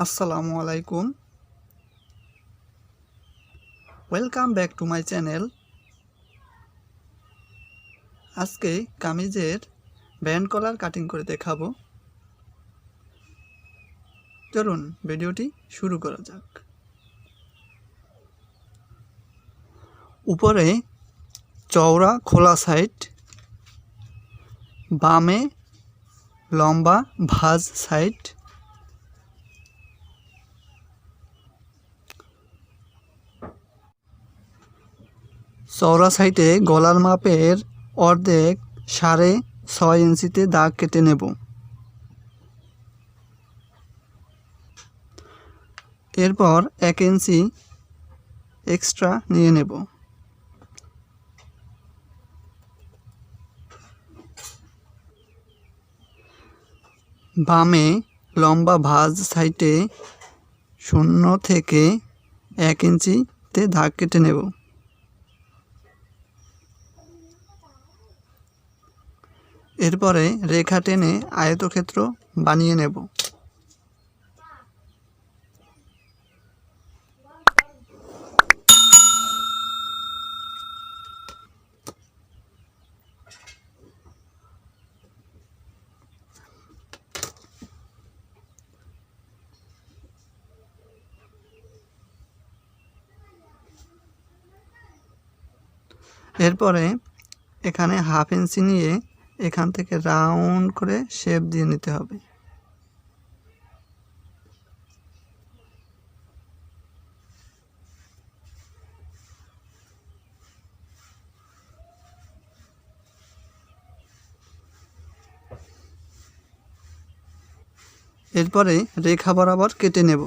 আসসালামু আলাইকুম। Welcome back to my channel. আজকে কামিজের ব্যান্ড কলার কাটিং করে দেখাবো। চলুন ভিডিওটি শুরু করা যাক। উপরে চওড়া খোলা সাইড, বামে লম্বা ভাঁজ সাইড, চওড়া সাইডে গলার মাপের অর্ধেক 6.5 ইঞ্চিতে দাগ কেটে নেব। এরপর 1 ইঞ্চি এক্সট্রা নিয়ে নেব। বামে লম্বা ভাঁজ সাইডে 0 থেকে 1 ইঞ্চিতে দাগ কেটে নেব। এরপরে রেখা টেনে আয়তক্ষেত্র বানিয়ে নেব। এরপরে এখানে 1/2 ইঞ্চি নিয়ে এখান থেকে রাউন্ড করে শেপ দিয়ে নিতে হবে। এরপরে রেখা বরাবর কেটে নেব।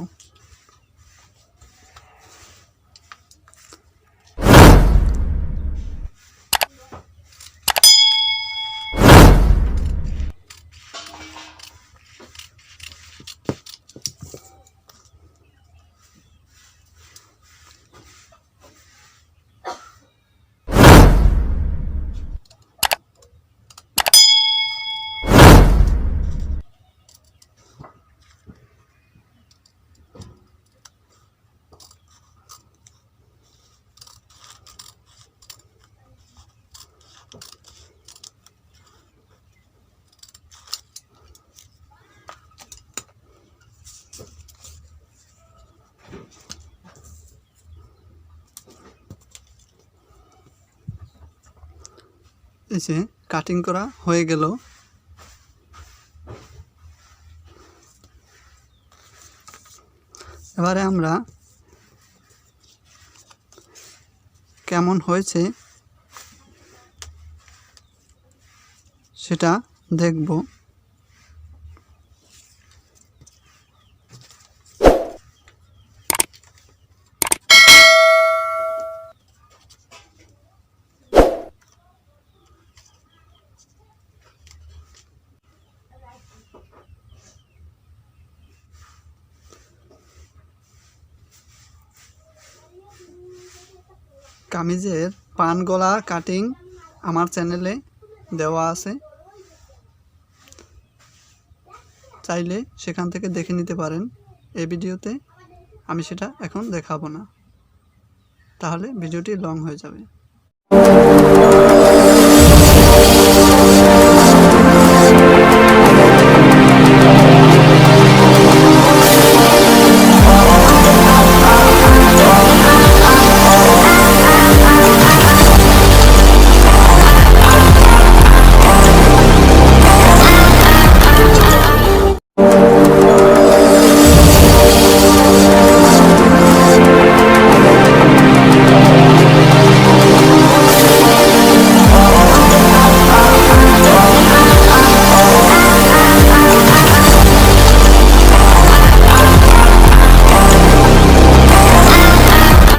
এই যে কাটিং করা হয়ে গেল। এবারে আমরা কেমন হয়েছে সেটা দেখব। কামিজের পান গলা কাটিং আমার চ্যানেলে দেওয়া আছে, চাইলে সেখান থেকে দেখে নিতে পারেন। এই ভিডিওতে আমি সেটা এখন দেখাবো না, তাহলে ভিডিওটি লং হয়ে যাবে।